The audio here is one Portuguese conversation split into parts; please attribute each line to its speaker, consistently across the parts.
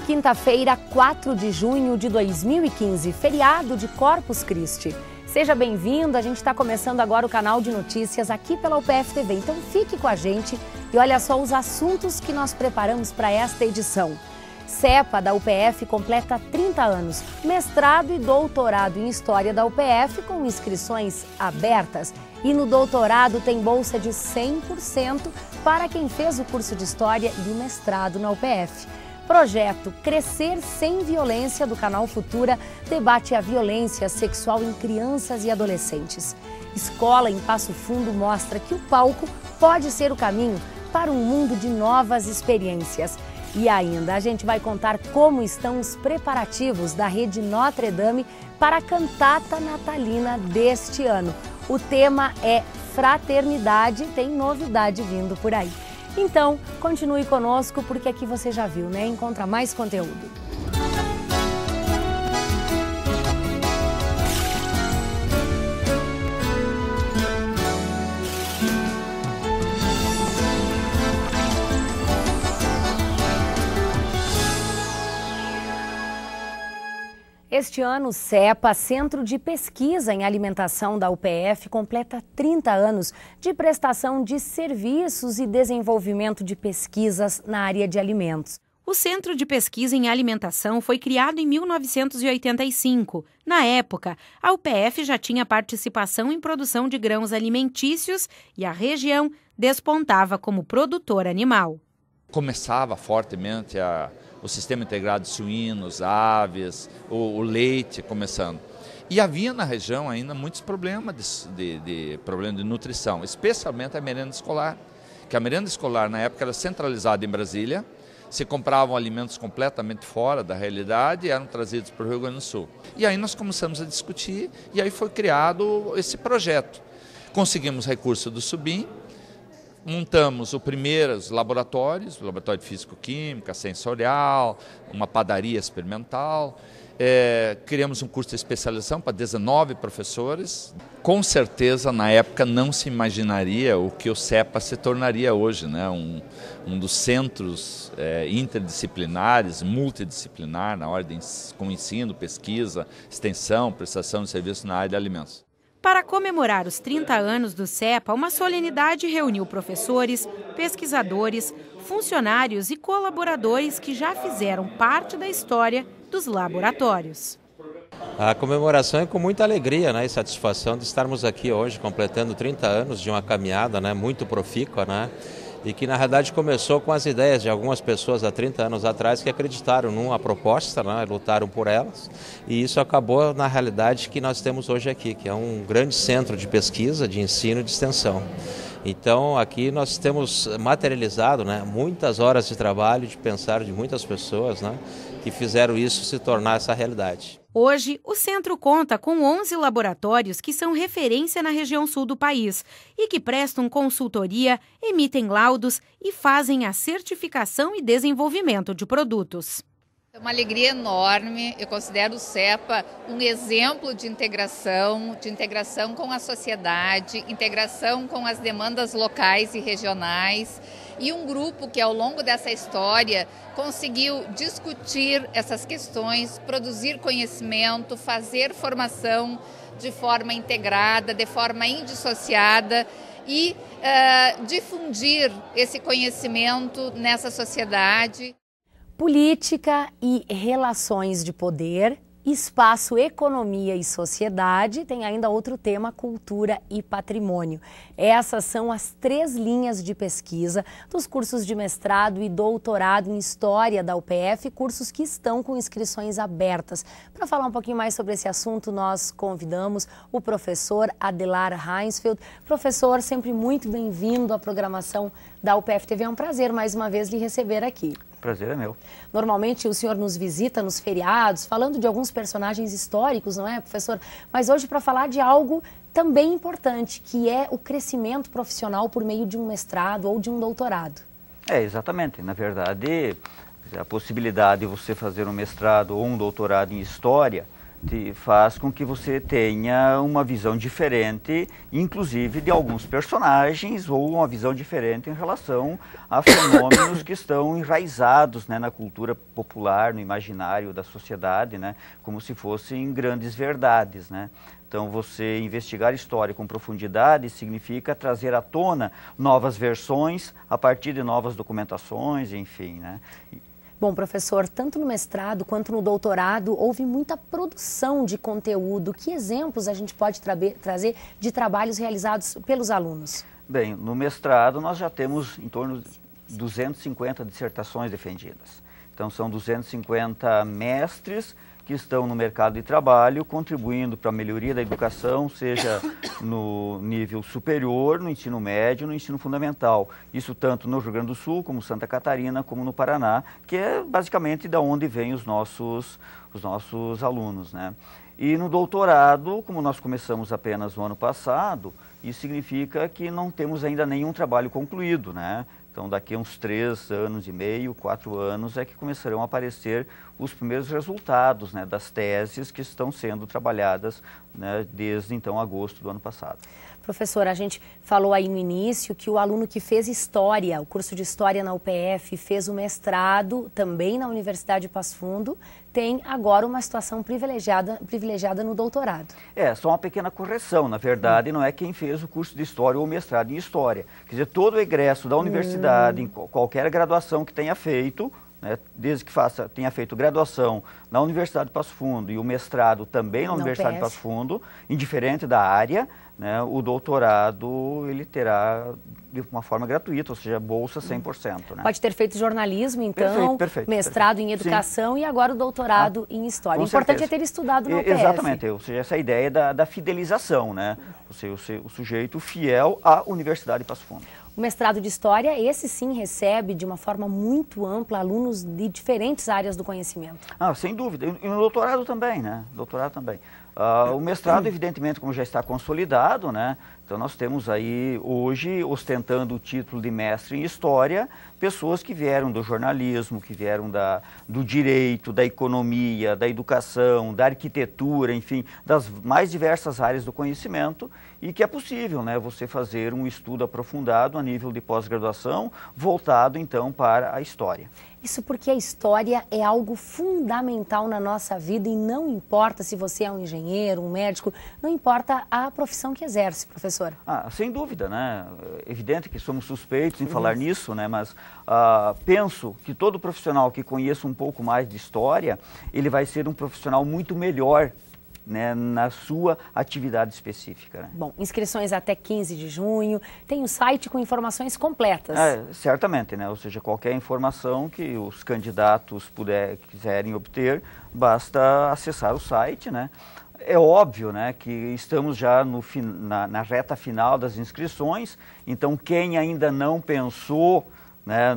Speaker 1: Quinta-feira, 4 de junho de 2015, feriado de Corpus Christi. Seja bem-vindo, a gente está começando agora o canal de notícias aqui pela UPF TV, então fique com a gente e olha só os assuntos que nós preparamos para esta edição. CEPA da UPF completa 30 anos, mestrado e doutorado em História da UPF com inscrições abertas. E no doutorado tem bolsa de 100% para quem fez o curso de História e o mestrado na UPF. Projeto Crescer Sem Violência do Canal Futura debate a violência sexual em crianças e adolescentes. Escola em Passo Fundo mostra que o palco pode ser o caminho para um mundo de novas experiências. E ainda a gente vai contar como estão os preparativos da Rede Notre Dame para a cantata natalina deste ano. O tema é fraternidade, tem novidade vindo por aí. Então, continue conosco porque aqui você já viu, né? Encontra mais conteúdo. Este ano, o CEPA, Centro de Pesquisa em Alimentação da UPF, completa 30 anos de prestação de serviços e desenvolvimento de pesquisas na área de alimentos.
Speaker 2: O Centro de Pesquisa em Alimentação foi criado em 1985. Na época, a UPF já tinha participação em produção de grãos alimentícios e a região despontava como produtora animal.
Speaker 3: Começava fortemente o sistema integrado de suínos, aves, o leite começando. E havia na região ainda muitos problemas problema de nutrição, especialmente a merenda escolar. Que a merenda escolar na época era centralizada em Brasília, se compravam alimentos completamente fora da realidade e eram trazidos para o Rio Grande do Sul. E aí nós começamos a discutir e aí foi criado esse projeto. Conseguimos recurso do SUBIM, montamos os primeiros laboratórios, o laboratório de físico-química, sensorial, uma padaria experimental. Criamos um curso de especialização para 19 professores. Com certeza, na época, não se imaginaria o que o CEPA se tornaria hoje, né? Um dos centros interdisciplinares, multidisciplinar, na ordem com ensino, pesquisa, extensão, prestação de serviços na área de alimentos.
Speaker 2: Para comemorar os 30 anos do CEPA, uma solenidade reuniu professores, pesquisadores, funcionários e colaboradores que já fizeram parte da história dos laboratórios.
Speaker 4: A comemoração é com muita alegria, né, e satisfação de estarmos aqui hoje, completando 30 anos de uma caminhada, né, muito profícua, né, e que na realidade começou com as ideias de algumas pessoas há 30 anos atrás que acreditaram numa proposta, né, lutaram por elas, e isso acabou na realidade que nós temos hoje aqui, que é um grande centro de pesquisa, de ensino e de extensão. Então aqui nós temos materializado, né, muitas horas de trabalho, de pensar de muitas pessoas, né, que fizeram isso se tornar essa realidade.
Speaker 2: Hoje, o centro conta com 11 laboratórios que são referência na região sul do país e que prestam consultoria, emitem laudos e fazem a certificação e desenvolvimento de produtos.
Speaker 5: É uma alegria enorme, eu considero o CEPA um exemplo de integração com a sociedade, integração com as demandas locais e regionais, e um grupo que ao longo dessa história conseguiu discutir essas questões, produzir conhecimento, fazer formação de forma integrada, de forma indissociada e difundir esse conhecimento nessa sociedade.
Speaker 1: Política e relações de poder, espaço, economia e sociedade, tem ainda outro tema, cultura e patrimônio. Essas são as 3 linhas de pesquisa dos cursos de mestrado e doutorado em História da UPF, cursos que estão com inscrições abertas. Para falar um pouquinho mais sobre esse assunto, nós convidamos o professor Adelar Heinsfeld. Professor, sempre muito bem-vindo à programação da UPF TV. É um prazer mais uma vez lhe receber aqui.
Speaker 6: Prazer é meu.
Speaker 1: Normalmente o senhor nos visita nos feriados, falando de alguns personagens históricos, não é, professor? Mas hoje para falar de algo também importante, que é o crescimento profissional por meio de um mestrado ou de um doutorado.
Speaker 6: Exatamente. Na verdade, a possibilidade de você fazer um mestrado ou um doutorado em História faz com que você tenha uma visão diferente, inclusive de alguns personagens, ou uma visão diferente em relação a fenômenos que estão enraizados, né, na cultura popular, no imaginário da sociedade, né, como se fossem grandes verdades, né. Então, você investigar história com profundidade significa trazer à tona novas versões a partir de novas documentações, enfim, né.
Speaker 1: Bom, professor, tanto no mestrado quanto no doutorado, houve muita produção de conteúdo. Que exemplos a gente pode trazer de trabalhos realizados pelos alunos?
Speaker 6: Bem, no mestrado nós já temos em torno de 250 dissertações defendidas. Então, são 250 mestres que estão no mercado de trabalho, contribuindo para a melhoria da educação, seja no nível superior, no ensino médio, no ensino fundamental. Isso tanto no Rio Grande do Sul, como Santa Catarina, como no Paraná, que é basicamente da onde vêm os nossos alunos, né? E no doutorado, como nós começamos apenas no ano passado, isso significa que não temos ainda nenhum trabalho concluído, né? Então, daqui a uns 3 anos e meio, 4 anos, é que começarão a aparecer os primeiros resultados, né, das teses que estão sendo trabalhadas, né, desde então agosto do ano passado.
Speaker 1: Professor, a gente falou aí no início que o aluno que fez História, o curso de História na UPF, fez o mestrado também na Universidade de Passo Fundo, tem agora uma situação privilegiada no doutorado.
Speaker 6: Só uma pequena correção. Na verdade, não é quem fez o curso de História ou o mestrado em História. Quer dizer, todo o egresso da universidade, em qualquer graduação que tenha feito, né, desde que tenha feito graduação na Universidade de Passo Fundo e o mestrado também na Universidade de Passo Fundo, indiferente da área, né, o doutorado ele terá de uma forma gratuita, ou seja, bolsa 100%. Né?
Speaker 1: Pode ter feito jornalismo, então, mestrado em educação. Sim. E agora o doutorado em História. O importante é ter estudado na UPF.
Speaker 6: Exatamente, ou seja, essa ideia da fidelização, né? Ou seja, o sujeito fiel à Universidade de Passo Fundo.
Speaker 1: O mestrado de História, esse sim recebe de uma forma muito ampla alunos de diferentes áreas do conhecimento.
Speaker 6: Sem dúvida. E no doutorado também, né? Doutorado também. O mestrado, evidentemente, como já está consolidado, né? Então nós temos aí, hoje, ostentando o título de mestre em História, pessoas que vieram do jornalismo, que vieram do direito, da economia, da educação, da arquitetura, enfim, das mais diversas áreas do conhecimento, e que é possível, né, você fazer um estudo aprofundado a nível de pós-graduação, voltado então para a História.
Speaker 1: Isso porque a história é algo fundamental na nossa vida e não importa se você é um engenheiro, um médico, não importa a profissão que exerce, professor.
Speaker 6: Sem dúvida, né? É evidente que somos suspeitos em falar nisso, né? Mas penso que todo profissional que conheça um pouco mais de história, ele vai ser um profissional muito melhor, né, na sua atividade específica. Né?
Speaker 1: Bom, inscrições até 15 de junho, tem o site com informações completas.
Speaker 6: Certamente, né? Ou seja, qualquer informação que os candidatos quiserem obter, basta acessar o site, né? É óbvio, né, que estamos já na reta final das inscrições, então quem ainda não pensou, né,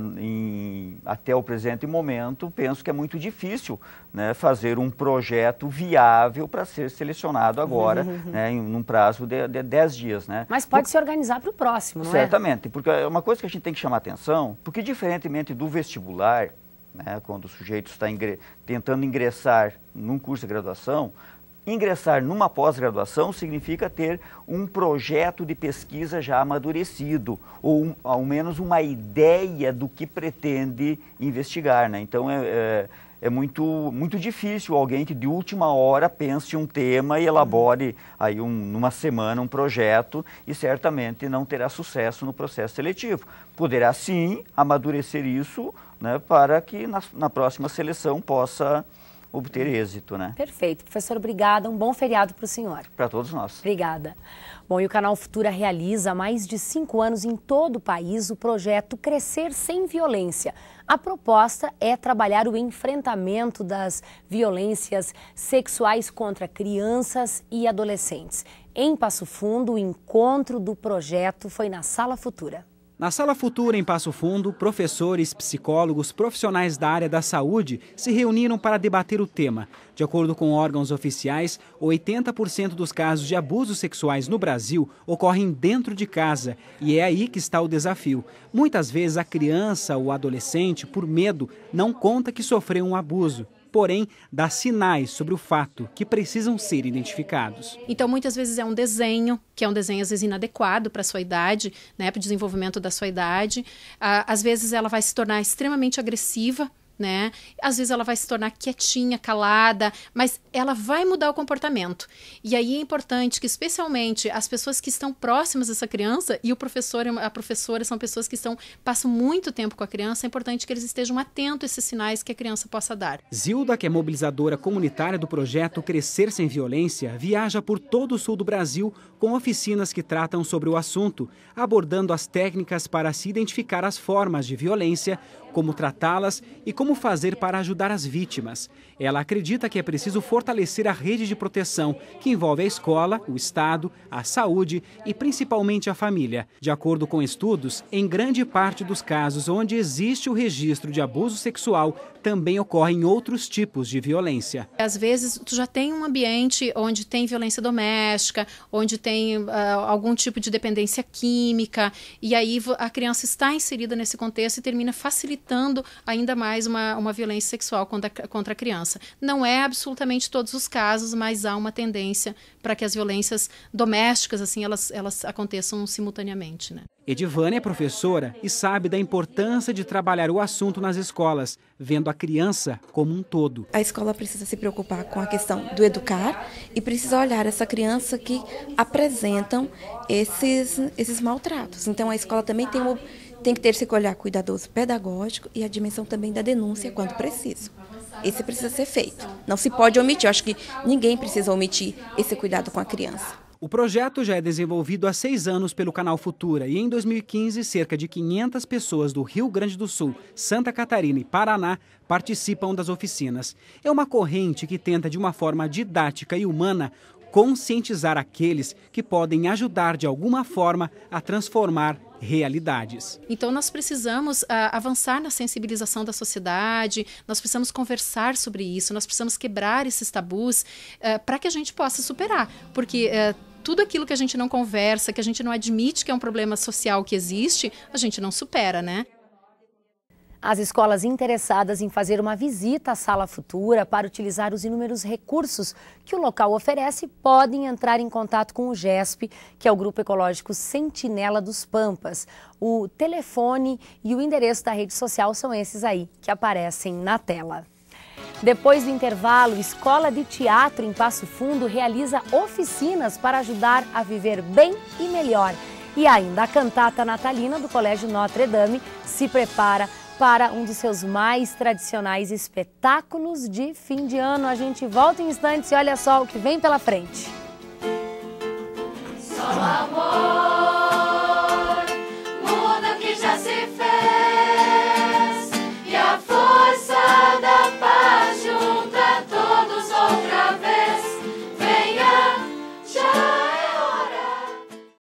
Speaker 6: até o presente momento, penso que é muito difícil, né, fazer um projeto viável para ser selecionado agora, né, num prazo de 10 dias. Né?
Speaker 1: Mas pode se organizar para o próximo, não é?
Speaker 6: Certamente, porque é uma coisa que a gente tem que chamar atenção, porque diferentemente do vestibular, né, quando o sujeito está tentando ingressar num curso de graduação, ingressar numa pós-graduação significa ter um projeto de pesquisa já amadurecido, ou ao menos uma ideia do que pretende investigar, né? Então é muito difícil alguém que de última hora pense um tema e elabore aí numa semana um projeto e certamente não terá sucesso no processo seletivo. Poderá sim amadurecer isso, né, para que na próxima seleção possa obter êxito, né?
Speaker 1: Perfeito. Professor, obrigada. Um bom feriado para o senhor.
Speaker 6: Para todos nós.
Speaker 1: Obrigada. Bom, e o Canal Futura realiza há mais de 5 anos em todo o país o projeto Crescer Sem Violência. A proposta é trabalhar o enfrentamento das violências sexuais contra crianças e adolescentes. Em Passo Fundo, o encontro do projeto foi na Sala Futura.
Speaker 7: Na Sala Futura, em Passo Fundo, professores, psicólogos, profissionais da área da saúde se reuniram para debater o tema. De acordo com órgãos oficiais, 80% dos casos de abusos sexuais no Brasil ocorrem dentro de casa. E é aí que está o desafio. Muitas vezes a criança ou adolescente, por medo, não conta que sofreu um abuso. porém dá sinais sobre o fato que precisam ser identificados.
Speaker 8: Então, muitas vezes é um desenho, que é um desenho às vezes inadequado para a sua idade, né, para o desenvolvimento da sua idade. Às vezes ela vai se tornar extremamente agressiva, né? Às vezes ela vai se tornar quietinha, calada, mas ela vai mudar o comportamento. E aí é importante que, especialmente, as pessoas que estão próximas dessa criança, e o professor, a professora são pessoas que passam muito tempo com a criança, é importante que eles estejam atentos a esses sinais que a criança possa dar.
Speaker 7: Zilda, que é mobilizadora comunitária do projeto Crescer Sem Violência, viaja por todo o sul do Brasil com oficinas que tratam sobre o assunto, abordando as técnicas para se identificar as formas de violência, como tratá-las e como fazer para ajudar as vítimas. Ela acredita que é preciso fortalecer a rede de proteção, que envolve a escola, o Estado, a saúde e principalmente a família. De acordo com estudos, em grande parte dos casos onde existe o registro de abuso sexual, também ocorrem outros tipos de violência.
Speaker 8: Às vezes, tu já tem um ambiente onde tem violência doméstica, onde tem algum tipo de dependência química, e aí a criança está inserida nesse contexto e termina facilitando ainda mais uma violência sexual contra a criança. Não é absolutamente todos os casos, mas há uma tendência para que as violências domésticas assim, elas aconteçam simultaneamente, né?
Speaker 7: Edivânia é professora e sabe da importância de trabalhar o assunto nas escolas, vendo a criança como um todo.
Speaker 9: A escola precisa se preocupar com a questão do educar e precisa olhar essa criança que apresentam esses maltratos. Então a escola também tem que ter esse olhar cuidadoso pedagógico e a dimensão também da denúncia quando preciso. Esse precisa ser feito. Não se pode omitir. Eu acho que ninguém precisa omitir esse cuidado com a criança.
Speaker 7: O projeto já é desenvolvido há 6 anos pelo Canal Futura e em 2015 cerca de 500 pessoas do Rio Grande do Sul, Santa Catarina e Paraná participam das oficinas. É uma corrente que tenta de uma forma didática e humana conscientizar aqueles que podem ajudar de alguma forma a transformar realidades.
Speaker 8: Então nós precisamos avançar na sensibilização da sociedade, nós precisamos conversar sobre isso, nós precisamos quebrar esses tabus para que a gente possa superar, porque tudo aquilo que a gente não conversa, que a gente não admite que é um problema social que existe, a gente não supera, né?
Speaker 1: As escolas interessadas em fazer uma visita à Sala Futura para utilizar os inúmeros recursos que o local oferece podem entrar em contato com o GESP, que é o Grupo Ecológico Sentinela dos Pampas. O telefone e o endereço da rede social são esses aí, que aparecem na tela. Depois do intervalo, Escola de Teatro em Passo Fundo realiza oficinas para ajudar a viver bem e melhor. E ainda a cantata natalina do Colégio Notre Dame se prepara para um dos seus mais tradicionais espetáculos de fim de ano. A gente volta em instantes e olha só o que vem pela frente.
Speaker 10: Só o amor muda o que já se fez.